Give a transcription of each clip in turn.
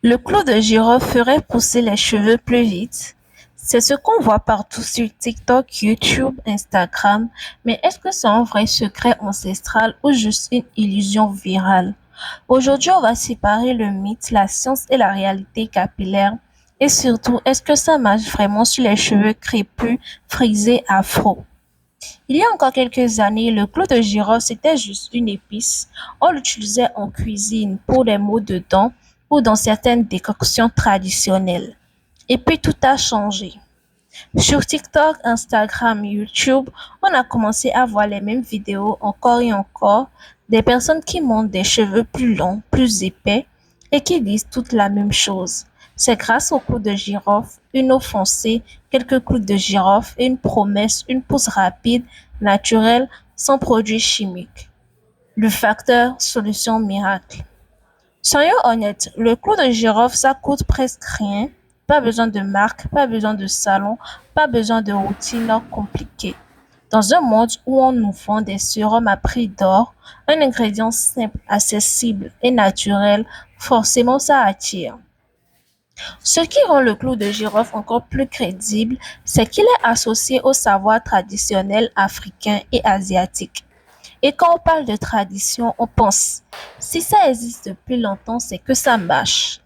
Le clou de girofle ferait pousser les cheveux plus vite. C'est ce qu'on voit partout sur TikTok, YouTube, Instagram, mais est-ce que c'est un vrai secret ancestral ou juste une illusion virale? Aujourd'hui, on va séparer le mythe, la science et la réalité capillaire. Et surtout, est-ce que ça marche vraiment sur les cheveux crépus, frisés, afro? Il y a encore quelques années, le clou de girofle, c'était juste une épice. On l'utilisait en cuisine pour les maux de dents ou dans certaines décoctions traditionnelles. Et puis tout a changé. Sur TikTok, Instagram, YouTube, on a commencé à voir les mêmes vidéos encore et encore, des personnes qui montrent des cheveux plus longs, plus épais et qui disent toutes la même chose. C'est grâce au clou de girofle, une eau foncée, quelques clous de girofle et une promesse, une pousse rapide, naturelle, sans produits chimiques. Le facteur solution miracle. Soyons honnêtes, le clou de girofle, ça coûte presque rien. Pas besoin de marque, pas besoin de salon, pas besoin de routine compliquée. Dans un monde où on nous vend des sérums à prix d'or, un ingrédient simple, accessible et naturel, forcément ça attire. Ce qui rend le clou de girofle encore plus crédible, c'est qu'il est associé au savoir traditionnel africain et asiatique. Et quand on parle de tradition, on pense, si ça existe depuis longtemps, c'est que ça marche.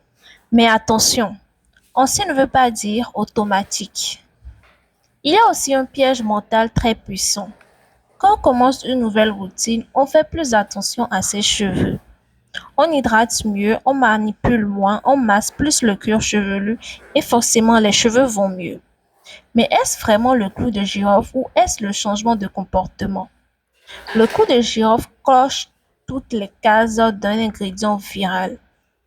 Mais attention, ancien ne veut pas dire automatique. Il y a aussi un piège mental très puissant. Quand on commence une nouvelle routine, on fait plus attention à ses cheveux. On hydrate mieux, on manipule moins, on masse plus le cuir chevelu et forcément les cheveux vont mieux. Mais est-ce vraiment le clou de girofle ou est-ce le changement de comportement? Le clou de girofle coche toutes les cases d'un ingrédient viral,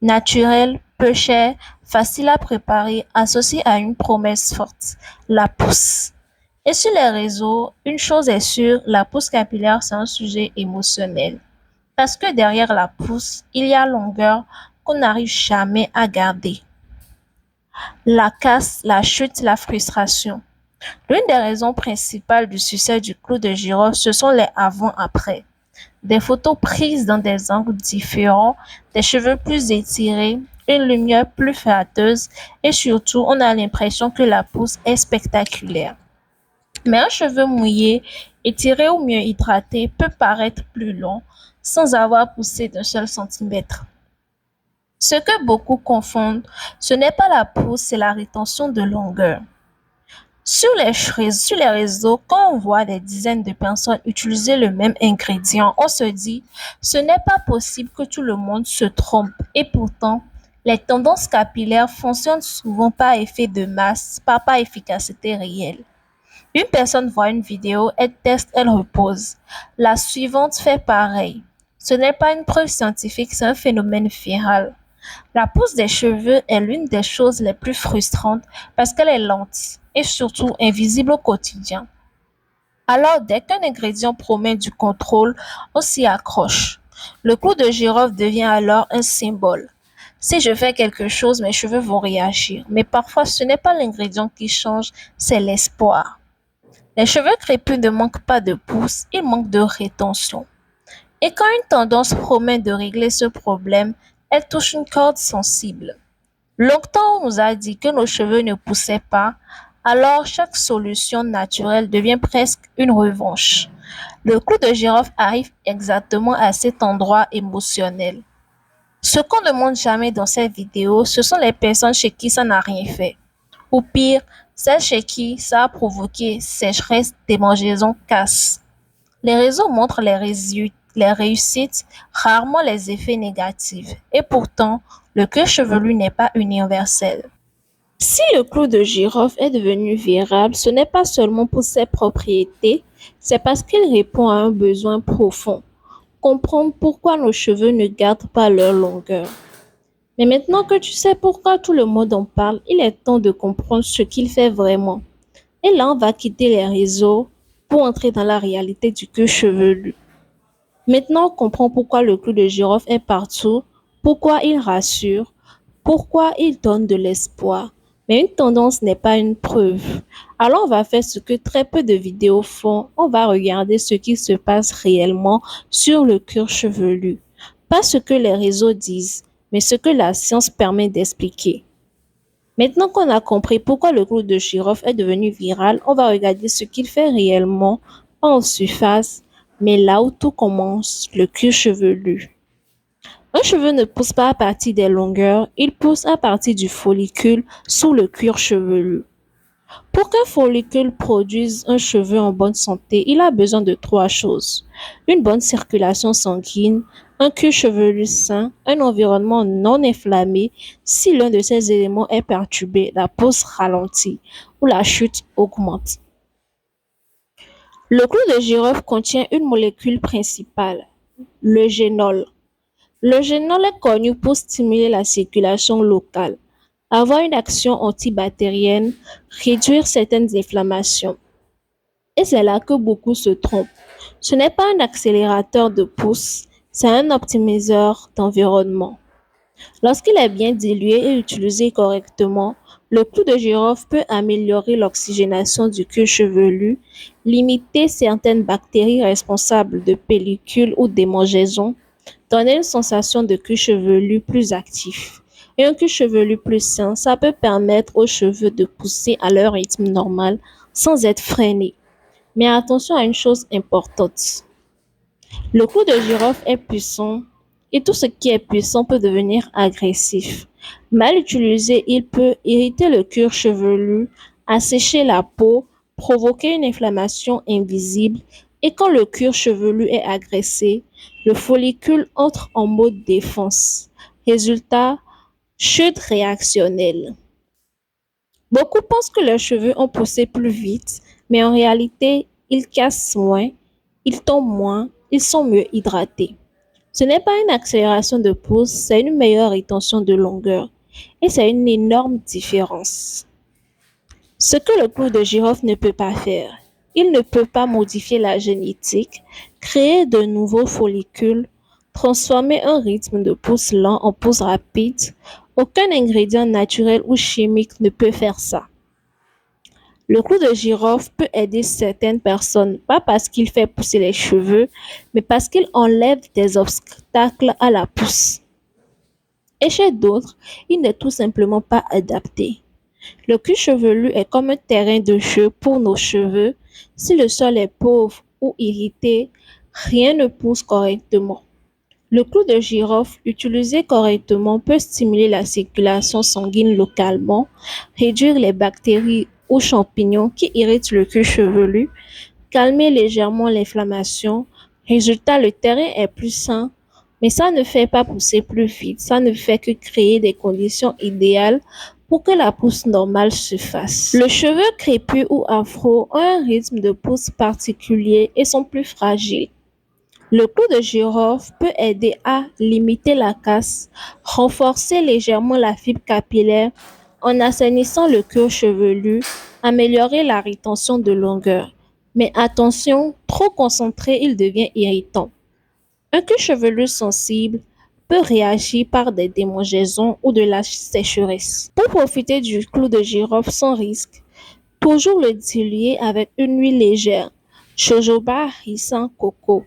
naturel, peu cher, facile à préparer, associé à une promesse forte, la pousse. Et sur les réseaux, une chose est sûre, la pousse capillaire, c'est un sujet émotionnel. Parce que derrière la pousse, il y a longueur qu'on n'arrive jamais à garder. La casse, la chute, la frustration. L'une des raisons principales du succès du clou de girofle, ce sont les avant-après. Des photos prises dans des angles différents, des cheveux plus étirés, une lumière plus flatteuse et surtout, on a l'impression que la pousse est spectaculaire. Mais un cheveu mouillé, étiré ou mieux hydraté peut paraître plus long sans avoir poussé d'un seul centimètre. Ce que beaucoup confondent, ce n'est pas la pousse, c'est la rétention de longueur. Sur les réseaux, quand on voit des dizaines de personnes utiliser le même ingrédient, on se dit, ce n'est pas possible que tout le monde se trompe. Et pourtant, les tendances capillaires fonctionnent souvent par effet de masse, pas efficacité réelle. Une personne voit une vidéo, elle teste, elle repose. La suivante fait pareil. Ce n'est pas une preuve scientifique, c'est un phénomène viral. La pousse des cheveux est l'une des choses les plus frustrantes parce qu'elle est lente et surtout invisible au quotidien. Alors, dès qu'un ingrédient promet du contrôle, on s'y accroche. Le clou de girofle devient alors un symbole. Si je fais quelque chose, mes cheveux vont réagir. Mais parfois, ce n'est pas l'ingrédient qui change, c'est l'espoir. Les cheveux crépus ne manquent pas de pousse, ils manquent de rétention. Et quand une tendance promet de régler ce problème, elle touche une corde sensible. Longtemps, on nous a dit que nos cheveux ne poussaient pas, alors chaque solution naturelle devient presque une revanche. Le clou de girofle arrive exactement à cet endroit émotionnel. Ce qu'on ne montre jamais dans cette vidéo, ce sont les personnes chez qui ça n'a rien fait. Ou pire, celles chez qui ça a provoqué sécheresse, démangeaisons, casse. Les réseaux montrent les réussites, rarement les effets négatifs. Et pourtant, le cuir chevelu n'est pas universel. Si le clou de girofle est devenu viral, ce n'est pas seulement pour ses propriétés, c'est parce qu'il répond à un besoin profond. Comprendre pourquoi nos cheveux ne gardent pas leur longueur. Mais maintenant que tu sais pourquoi tout le monde en parle, il est temps de comprendre ce qu'il fait vraiment. Et là, on va quitter les réseaux pour entrer dans la réalité du cuir chevelu. Maintenant, on comprend pourquoi le clou de girofle est partout, pourquoi il rassure, pourquoi il donne de l'espoir. Mais une tendance n'est pas une preuve. Alors, on va faire ce que très peu de vidéos font. On va regarder ce qui se passe réellement sur le cuir chevelu. Pas ce que les réseaux disent, mais ce que la science permet d'expliquer. Maintenant qu'on a compris pourquoi le clou de girofle est devenu viral, on va regarder ce qu'il fait réellement, pas en surface, mais là où tout commence, le cuir chevelu. Un cheveu ne pousse pas à partir des longueurs, il pousse à partir du follicule sous le cuir chevelu. Pour qu'un follicule produise un cheveu en bonne santé, il a besoin de trois choses. Une bonne circulation sanguine, un cuir chevelu sain, un environnement non inflammé. Si l'un de ces éléments est perturbé, la pousse ralentit ou la chute augmente. Le clou de girofle contient une molécule principale, le génol. Le génol est connu pour stimuler la circulation locale, avoir une action antibactérienne, réduire certaines inflammations. Et c'est là que beaucoup se trompent. Ce n'est pas un accélérateur de pouce, c'est un optimiseur d'environnement. Lorsqu'il est bien dilué et utilisé correctement, le clou de girofle peut améliorer l'oxygénation du cuir chevelu, limiter certaines bactéries responsables de pellicules ou démangeaisons, donner une sensation de cuir chevelu plus actif. Et un cuir chevelu plus sain, ça peut permettre aux cheveux de pousser à leur rythme normal sans être freinés. Mais attention à une chose importante. Le clou de girofle est puissant et tout ce qui est puissant peut devenir agressif. Mal utilisé, il peut irriter le cuir chevelu, assécher la peau, provoquer une inflammation invisible et quand le cuir chevelu est agressé, le follicule entre en mode défense. Résultat, chute réactionnelle. Beaucoup pensent que leurs cheveux ont poussé plus vite, mais en réalité, ils cassent moins, ils tombent moins, ils sont mieux hydratés. Ce n'est pas une accélération de pousse, c'est une meilleure rétention de longueur. Et c'est une énorme différence. Ce que le clou de girofle ne peut pas faire, il ne peut pas modifier la génétique, créer de nouveaux follicules, transformer un rythme de pousse lent en pousse rapide. Aucun ingrédient naturel ou chimique ne peut faire ça. Le clou de girofle peut aider certaines personnes, pas parce qu'il fait pousser les cheveux, mais parce qu'il enlève des obstacles à la pousse. Et chez d'autres, il n'est tout simplement pas adapté. Le cuir chevelu est comme un terrain de jeu pour nos cheveux. Si le sol est pauvre ou irrité, rien ne pousse correctement. Le clou de girofle, utilisé correctement, peut stimuler la circulation sanguine localement, réduire les bactéries ou champignons qui irritent le cuir chevelu, calmer légèrement l'inflammation. Résultat, le terrain est plus sain, mais ça ne fait pas pousser plus vite, ça ne fait que créer des conditions idéales pour que la pousse normale se fasse. Le cheveu crépus ou afro ont un rythme de pousse particulier et sont plus fragiles. Le clou de girofle peut aider à limiter la casse, renforcer légèrement la fibre capillaire en assainissant le cuir chevelu, améliorer la rétention de longueur. Mais attention, trop concentré, il devient irritant. Un cuir chevelu sensible peut réagir par des démangeaisons ou de la sécheresse. Pour profiter du clou de girofle sans risque, toujours le diluer avec une huile légère, jojoba, ricin, coco.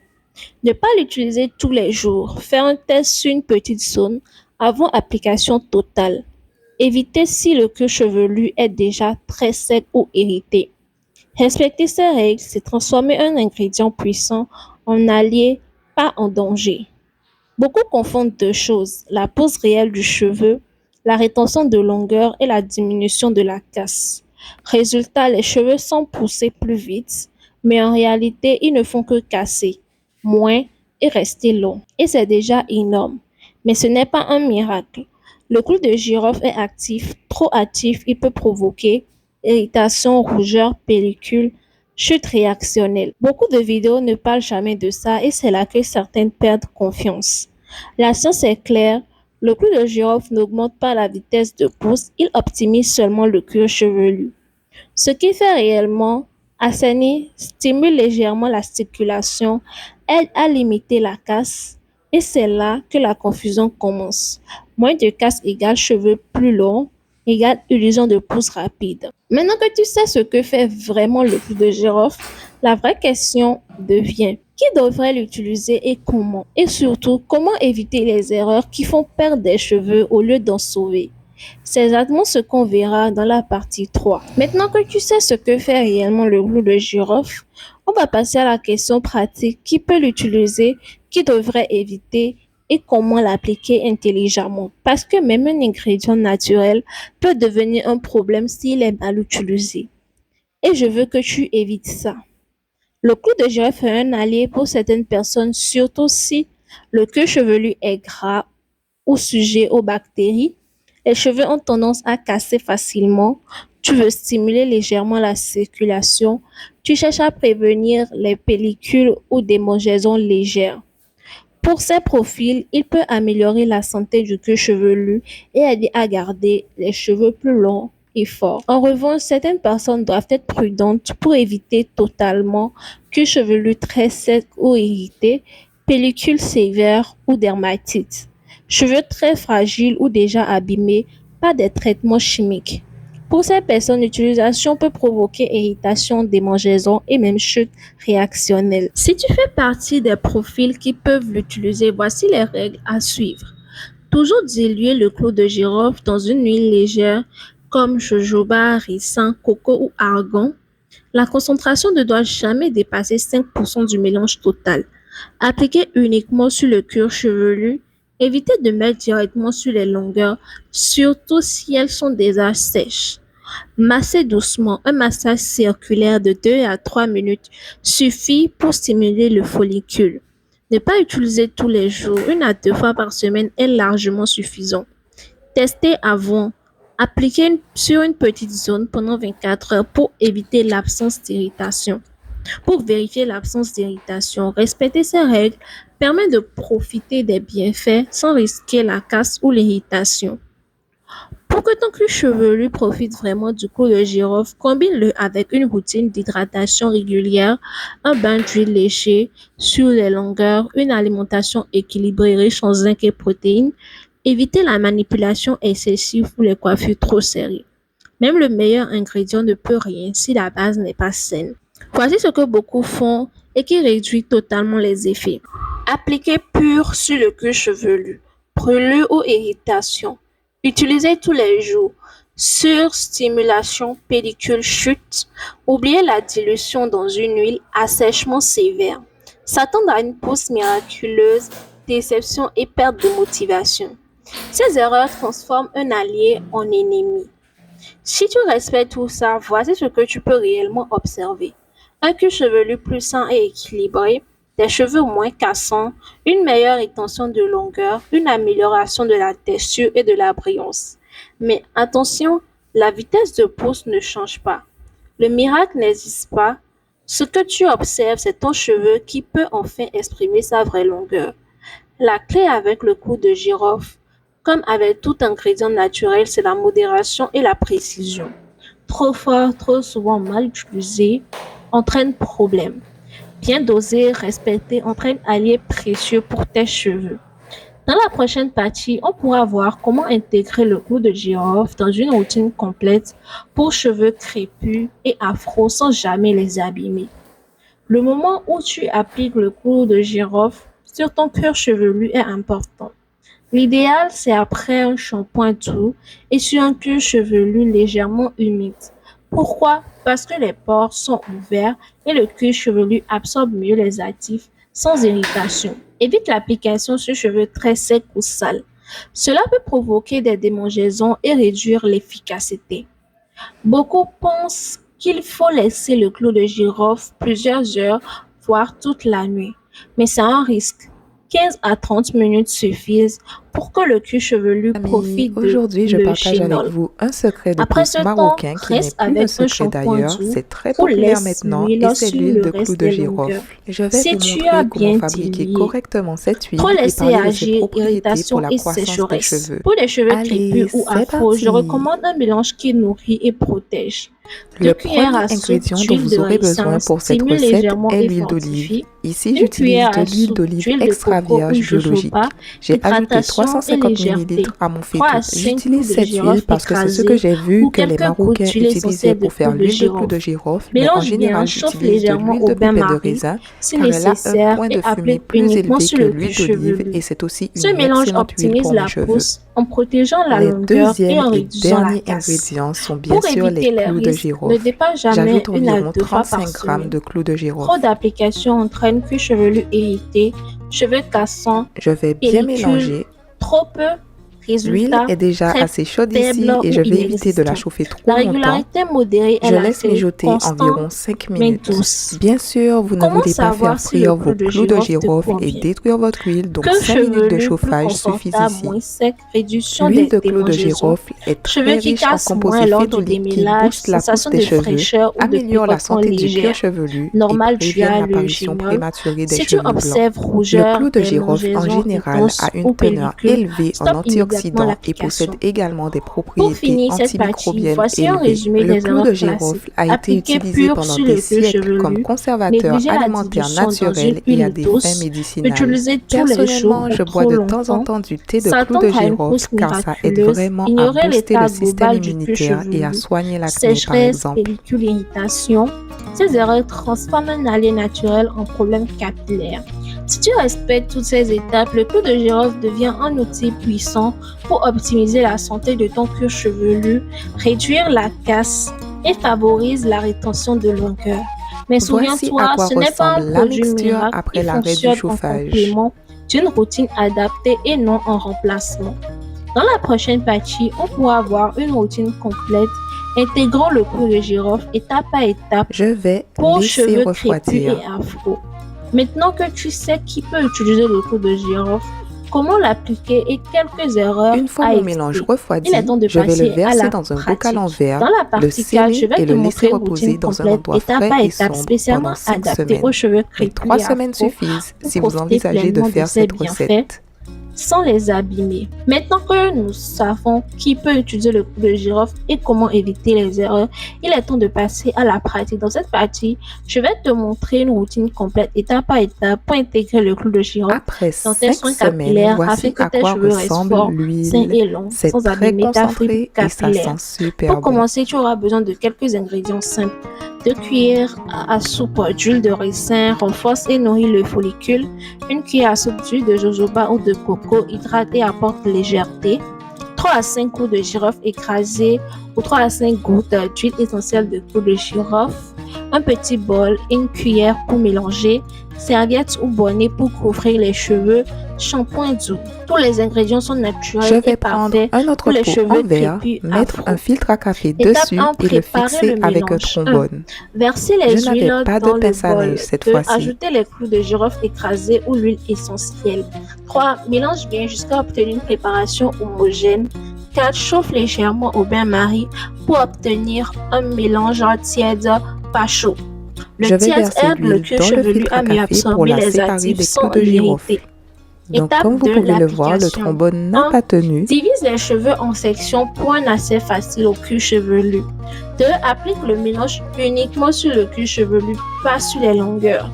Ne pas l'utiliser tous les jours. Faire un test sur une petite zone avant application totale. Éviter si le cuir chevelu est déjà très sec ou irrité. Respecter ces règles, c'est transformer un ingrédient puissant en allié, pas en danger. Beaucoup confondent deux choses, la pose réelle du cheveu, la rétention de longueur et la diminution de la casse. Résultat, les cheveux sont poussés plus vite, mais en réalité, ils ne font que casser, moins et rester longs. Et c'est déjà énorme. Mais ce n'est pas un miracle. Le clou de girofle est actif, trop actif, il peut provoquer irritation, rougeur, pellicule, chute réactionnelle. Beaucoup de vidéos ne parlent jamais de ça et c'est là que certaines perdent confiance. La science est claire, le clou de girofle n'augmente pas la vitesse de pousse, il optimise seulement le cuir chevelu. Ce qui fait réellement, assainit, stimule légèrement la circulation, aide à limiter la casse et c'est là que la confusion commence. Moins de casse égale cheveux plus longs égale illusion de pousse rapide. Maintenant que tu sais ce que fait vraiment le clou de girofle, la vraie question devient Qui devrait l'utiliser et comment? Et surtout, comment éviter les erreurs qui font perdre des cheveux au lieu d'en sauver? C'est exactement ce qu'on verra dans la partie 3. Maintenant que tu sais ce que fait réellement le clou de girofle, on va passer à la question pratique. Qui peut l'utiliser? Qui devrait éviter? Et comment l'appliquer intelligemment? Parce que même un ingrédient naturel peut devenir un problème s'il est mal utilisé. Et je veux que tu évites ça. Le clou de girofle est un allié pour certaines personnes, surtout si le cuir chevelu est gras ou sujet aux bactéries. Les cheveux ont tendance à casser facilement. Tu veux stimuler légèrement la circulation. Tu cherches à prévenir les pellicules ou démangeaisons légères. Pour ces profils, il peut améliorer la santé du cuir chevelu et aider à garder les cheveux plus longs et forts. En revanche, certaines personnes doivent être prudentes pour éviter totalement cuir chevelu très sec ou irrité, pellicule sévère ou dermatite. Cheveux très fragiles ou déjà abîmés, pas des traitements chimiques. Pour ces personnes, l'utilisation peut provoquer irritation, démangeaisons et même chute réactionnelle. Si tu fais partie des profils qui peuvent l'utiliser, voici les règles à suivre. Toujours diluer le clou de girofle dans une huile légère comme jojoba, ricin, coco ou argan. La concentration ne doit jamais dépasser 5% du mélange total. Appliquer uniquement sur le cuir chevelu. Évitez de mettre directement sur les longueurs, surtout si elles sont déjà sèches. Massez doucement. Un massage circulaire de 2 à 3 minutes suffit pour stimuler le follicule. Ne pas utiliser tous les jours, 1 à 2 fois par semaine est largement suffisant. Testez avant. Appliquez sur une petite zone pendant 24 heures pour éviter l'absence d'irritation. Pour vérifier l'absence d'irritation, respecter ces règles permet de profiter des bienfaits sans risquer la casse ou l'irritation. Pour que ton cuir chevelu profite vraiment du clou de girofle, combine-le avec une routine d'hydratation régulière, un bain d'huile léger sur les longueurs, une alimentation équilibrée riche en zinc et protéines. Évitez la manipulation excessive ou les coiffures trop serrées. Même le meilleur ingrédient ne peut rien si la base n'est pas saine. Voici ce que beaucoup font et qui réduit totalement les effets. Appliquer pur sur le cuir chevelu, brûlure ou irritation. Utilisez tous les jours. Surstimulation, pellicule, chute. Oubliez la dilution dans une huile, assèchement sévère. S'attendre à une pousse miraculeuse, déception et perte de motivation. Ces erreurs transforment un allié en ennemi. Si tu respectes tout ça, voici ce que tu peux réellement observer. Un cuir chevelu plus sain et équilibré, des cheveux moins cassants, une meilleure rétention de longueur, une amélioration de la texture et de la brillance. Mais attention, la vitesse de pousse ne change pas. Le miracle n'existe pas. Ce que tu observes, c'est ton cheveu qui peut enfin exprimer sa vraie longueur. La clé avec le clou de girofle, comme avec tout ingrédient naturel, c'est la modération et la précision. Trop fort, trop souvent mal utilisé entraîne problème. Bien dosé, respecté entraîne allié précieux pour tes cheveux. Dans la prochaine partie, on pourra voir comment intégrer le clou de girofle dans une routine complète pour cheveux crépus et afro sans jamais les abîmer. Le moment où tu appliques le clou de girofle sur ton cuir chevelu est important. L'idéal, c'est après un shampoing doux et sur un cuir chevelu légèrement humide. Pourquoi? Parce que les pores sont ouverts et le cuir chevelu absorbe mieux les actifs sans irritation. Évite l'application sur cheveux très secs ou sales. Cela peut provoquer des démangeaisons et réduire l'efficacité. Beaucoup pensent qu'il faut laisser le clou de girofle plusieurs heures, voire toute la nuit. Mais c'est un risque. 15 à 30 minutes suffisent pour que le cuir chevelu Amis, profite de aujourd'hui je partage avec l'eugénol. vous un secret de Après pousse ce temps, marocain qui n'est reste plus un avec un secret shampoing d'ailleurs, doux c'est très ou populaire laisse maintenant et l'huile c'est sur l'huile le de clou reste de des longueurs. girofle. Je vais Si vous tu as montrer comment bien fabriquer dilué, correctement cette huile trop et laisser parler de ses agir, propriétés pour irritation la et croissance des sécheresse. cheveux. Pour les cheveux Allez, crépus ou c'est afro, je parti! recommande un mélange qui nourrit et protège. 2 Le cuillères premier à soupe ingrédient dont d'huile vous de aurez ricin besoin pour cette stimule recette légèrement est et l'huile d'olive. fortifie. Ici, Une j'utilise cuillère de à l'huile soupe d'olive d'huile de extra coco ou vierge biologique. jojoba, J'ai ajouté hydratation et 350 légèreté. ml à mon 3 à fouetteur. 5 clous J'utilise de cette huile girofle parce que c'est ce que écrasés j'ai vu ou que les quelques gouttes Marocains d'huile utilisaient essentielle de pour faire clous de l'huile de clou de girofle. girofle, mais en Mélange bien, général, chauffe j'utilise de légèrement l'huile au de pépé de bain-marie raisin si car elle a un nécessaire point et de fumée applique plus uniquement élevé sur que le cuir l'huile d'olive chevelu. et c'est aussi Ce une mélange excellente huile optimise pour mes la cheveux. pousse en protégeant la Les longueur et deuxième en et réduisant la derniers casse. ingrédients sont bien Pour sûr les éviter les clous de risques, ne girofle. dépasse jamais J'ajoute 1 à environ 2 fois par 35 grammes semaine. de clous de Trop girofle. d'applications entraîne cuir chevelu irrité, cheveux cassants, Je vais bien pellicule. mélanger. Trop peu, L'huile résultat est déjà très assez chaude faible ici et ou je vais éviter de la inexistant. chauffer La trop longtemps. régularité modérée est Je la laisse clé, mijoter constante environ 5 mais minutes. douce. Bien sûr, vous ne Comment voulez pas faire savoir si le frire vos clou de clous de girofle te girofle et convient? détruire votre huile, donc Cuir 5 minutes de chevelu plus chauffage suffisent confortable, ici. moins sec, réduction L'huile des de clou de démangeaisons, girofle est cheveux très qui riche en cassent moins composés lors du phénoliques qui démêlage, boostent la pousse sensation des de cheveux, fraîcheur ou de améliorent la picotement santé du cuir légère, chevelu et normal dû préviennent à l'apparition l'eugéniol. prématurée des Si tu cheveux blancs. observes Le rougeur, clou de girofle en démangeaisons général intenses a une ou teneur pellicule, élevée en stop immédiatement antioxydants et possède l'application. également des Pour propriétés finir cette partie, antimicrobiennes voici un élevées. résumé Le des clou de erreurs classiques. girofle a été Appliquer utilisé pur pendant sur des le cuir siècles comme chevelu, conservateur négliger la alimentaire dilution dans une naturel et à huile des fins douce, médicinales. l'utiliser tous les jours Personnellement, ou je bois trop de temps en longtemps, temps du thé de clou de s'attendre à une girofle pousse car ça aide miraculeuse, vraiment à ignorer booster l'état le système global du cuir immunitaire et à chevelu, soigner l'acné par sécheresse, exemple. pellicule, irritation. Ces erreurs transforment un aller naturel en problème capillaire. Si tu respectes toutes ces étapes, le clou de girofle devient un outil puissant pour optimiser la santé de ton cuir chevelu, réduire la casse et favorise la rétention de longueur. Mais Voici à souviens-toi, quoi ce n'est pas un ressemble la produit mixture miracle, après il l'arrêt du fonctionne en chauffage. complément d'une routine adaptée et non en remplacement. Dans la prochaine partie, on pourra voir une routine complète intégrant le clou de girofle étape à étape Je vais pour laisser cheveux crépus refroidir. et afro. Maintenant que tu sais qui peut utiliser le clou de girofle, comment l'appliquer et quelques erreurs Une fois à mon éviter. mélange refroidi, Il est temps de je vais le passer à verser la dans un pratique. bocal en verre, Dans la le partie 4, je sceller vais et te le montrer laisser une reposer routine dans un complète, endroit étape frais à et étape, sombre spécialement pendant 5 adaptée semaines. aux cheveux Mais crépus 3 et semaines afro suffisent pour si vous profiter envisagez de pleinement de faire ses cette bienfaits recette. sans les abîmer. Maintenant que nous savons qui peut utiliser le clou de girofle et comment éviter les erreurs, il est temps de passer à la pratique. Dans cette partie, je vais te montrer une routine complète étape à étape pour intégrer le clou de girofle Après dans tes 5 soins semaines, capillaires afin voici que à tes quoi cheveux restent ressemble forts, sains l'huile. et longs, C'est sans très abîmer ta fibre concentré et ça capillaire. sent super Pour bon. commencer, tu auras besoin de quelques ingrédients simples. 2 cuillères à soupe d'huile de ricin renforce et nourrit le follicule. 1 cuillère à soupe d'huile de jojoba ou de coco hydrate et apporte légèreté. 3 à 5 clous de girofle écrasés ou 3 à 5 gouttes d'huile essentielle de clous de girofle. Un petit bol, une cuillère pour mélanger, serviette ou bonnet pour couvrir les cheveux, shampoing doux. Tous les ingrédients sont Je naturels et vais prendre parfaits un pour autre les pot cheveux en verre, crépus mettre afro. un filtre à café Étape dessus 1, et le préparer fixer le avec un mélange. trombone. Verser Je les n'avais huiles pas de dans le pince à bol. neige cette 2. fois-ci. Ajouter les clous de girofle écrasés ou l'huile essentielle. 3. Mélange bien jusqu'à obtenir une préparation homogène. 4. Chauffe légèrement au bain-marie pour obtenir un mélange tiède, pas chaud. Je Le vais tiède verser aide le l'huile cuir dans le chevelu filtre à à mieux café pour absorber la les séparer actifs des sans clous de girofle. l'irriter. Donc, Étape comme vous 2, pouvez le voir, le l'application. trombone n'a 1. pas tenu. Divise les cheveux en sections pour un accès facile au cuir chevelu. 2. Applique le mélange uniquement sur le cuir chevelu, pas sur les longueurs.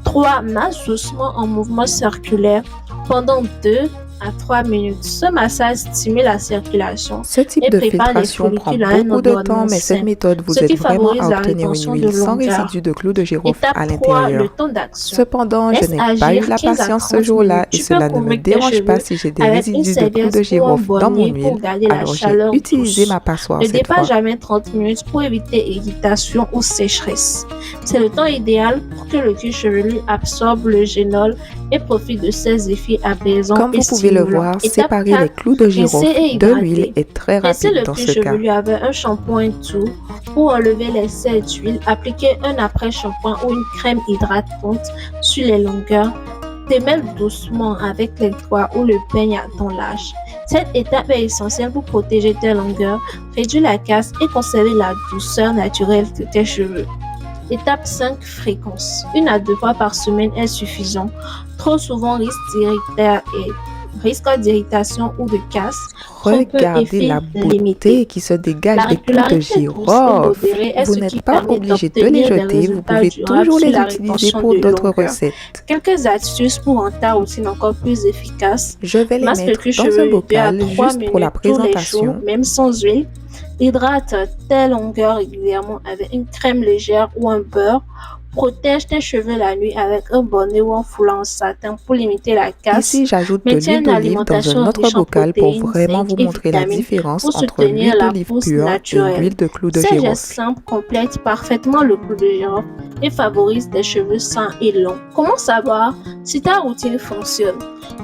3. Masse doucement en mouvement circulaire pendant 2 à 3 minutes. Ce massage stimule la circulation Ce type et de prépare les filtration prend follicules à un beaucoup de temps, environnement mais cette sain, méthode vous ce qui aide vraiment favorise à la obtenir une rétention de huile sans longueur. résidus de clous de girofle Étape à 3, le l'intérieur. temps d'action. Cependant, je Laisse n'ai pas agir eu la 15 à patience ce 30 jour-là minutes. et Tu peux cela ne me couvrir tes dérange pas cheveux si j'ai des avec une résidus de clous de serviette ou un girofle dans mon bonnet pour huile. garder la Alors j'ai chaleur utilisé douce. ma passoire Ne cette dépasse fois. jamais 30 minutes pour éviter irritation ou sécheresse. C'est le temps idéal pour que le cuir chevelu absorbe le génol et profite de ses effets apaisants Comme et vous pouvez le stimulants. voir, Étape séparer 4, les clous de rincer girofle et de hydrater. l'huile est très Rincer rapide le dans cuir ce cas. chevelu avec un shampoing doux pour enlever l'excès d'huile. Appliquez un après-shampoing ou une crème hydratante sur les longueurs. Démêle doucement avec les doigts ou le peigne à ton large. Cette étape est essentielle pour protéger tes longueurs, réduire la casse et conserver la douceur naturelle de tes cheveux. Étape 5, fréquence. 1 à 2 fois par semaine est suffisant. Trop souvent risque d'irriter et risque d'irritation ou de casse. Trompeux Regardez effet la limité. beauté qui se dégage La des clous de régularité douce et girofle. modérée est Vous ce qui n'êtes pas permet obligé de les d'obtenir des jeter, vous résultats pouvez durables toujours sur les la utiliser rétention pour de d'autres longueur. recettes. Quelques astuces pour rendre ta routine encore plus efficace. Je vais les Masse le mettre cuir dans un chevelu 2 à bocal 3 juste pour la minutes tous les jours, présentation. même sans huile. Hydrate tes longueurs régulièrement avec une crème légère ou un beurre. Protège tes cheveux la nuit avec un bonnet ou un foulard en satin pour limiter la casse. Ici, j'ajoute de Maintiens l'huile une d'olive dans un alimentation autre riche en bocal pour protéines, vraiment zinc vous et montrer la vitamines différence pour entre soutenir l'huile la d'olive pousse pure et naturelle. l'huile de clou de Ces gestes girofle. simples complètent parfaitement le clou de girofle et favorisent des cheveux sains et longs. Comment savoir si ta routine fonctionne?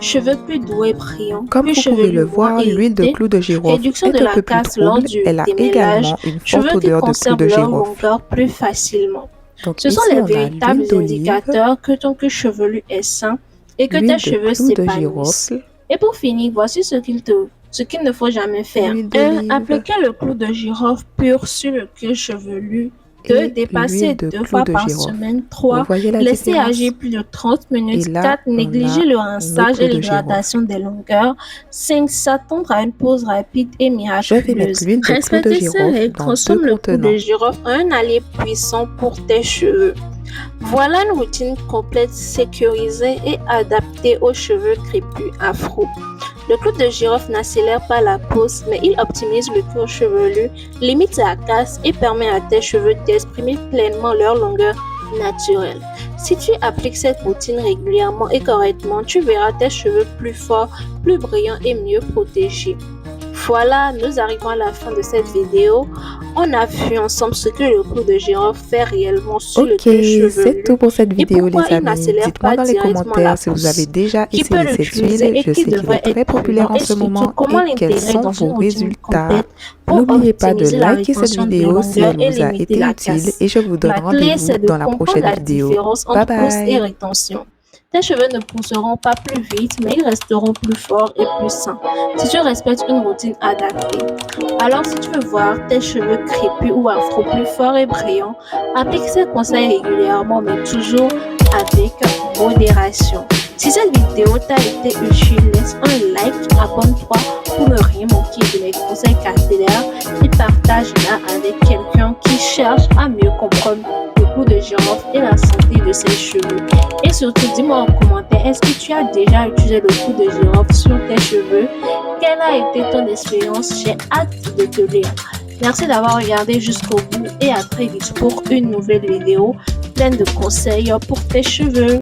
Cheveux plus doux et brillants, Comme plus vous pouvez chevelus le moins voir, l'huile de irrités, clou de girofle réduction de est un la peu plus casse lors trouble. du Elle a démêlage, également une forte cheveux qui odeur de clou conservent de leur girofle. longueur plus facilement. Donc Ce sont ici, les on a véritables l'huile d'olive, indicateurs que ton cuir chevelu est sain et que tes l'huile de cheveux clou de s'épanouissent. girofle, Et pour finir, voici ce qu'il ne faut jamais faire. l'huile 1. d'olive Appliquer le clou de girofle pur sur le cuir chevelu. 2. et Dépasser l'huile de 2 clou fois de par girofle. semaine. Vous 3. voyez la Laisser différence? agir plus de 30 Et minutes. là, 4. on Négliger a le nos rinçage clous et de girofle. l'hydratation des longueurs. 5. S'attendre à une pause rapide et Je vais mettre miraculeuse. l'huile de clou de Respecter ces girofle règles dans 2 transforme le clou de contenants. girofle en un allié puissant pour tes cheveux. Voilà une routine complète, sécurisée et adaptée aux cheveux crépus afro. Le clou de girofle n'accélère pas la pousse, mais il optimise le cuir chevelu, limite la casse et permet à tes cheveux d'exprimer pleinement leur longueur naturelle. Si tu appliques cette routine régulièrement et correctement, tu verras tes cheveux plus forts, plus brillants et mieux protégés. Voilà, nous arrivons à la fin de cette vidéo. On a vu ensemble ce que le clou de girofle fait réellement sur le Ok, cuir c'est chevelu tout pour cette et vidéo pourquoi les il amis. n'accélère Dites-moi pas dans les directement la commentaires si vous avez pousse. déjà Qui peut essayé cette l'utiliser huile. et Je qui sais qu'il devrait est très être populaire prudent en et ce surtout moment. comment Et quels l'intégrer sont dans une vos routine résultats? complète pour N'oubliez pas de optimiser la liker cette rétention des vidéo si longueurs elle et vous a limiter été la utile casse. et je vous donne La clé, rendez-vous c'est de dans la comprendre prochaine la vidéo. différence Bye entre pousse et bye! rétention. Tes cheveux ne pousseront pas plus vite, mais ils resteront plus forts et plus sains si tu respectes une routine adaptée. Alors, si tu veux voir tes cheveux crépus ou afro plus forts et brillants, applique ces conseils régulièrement, mais toujours avec modération. Si cette vidéo t'a été utile, laisse un like, abonne-toi pour ne rien manquer de mes conseils capillaires et partage-la avec quelqu'un qui cherche à mieux comprendre le clou de girofle et la santé de ses cheveux. Et surtout, dis-moi en commentaire, est-ce que tu as déjà utilisé le clou de girofle sur tes cheveux? Quelle a été ton expérience? J'ai hâte de te lire. Merci d'avoir regardé jusqu'au bout et à très vite pour une nouvelle vidéo pleine de conseils pour tes cheveux.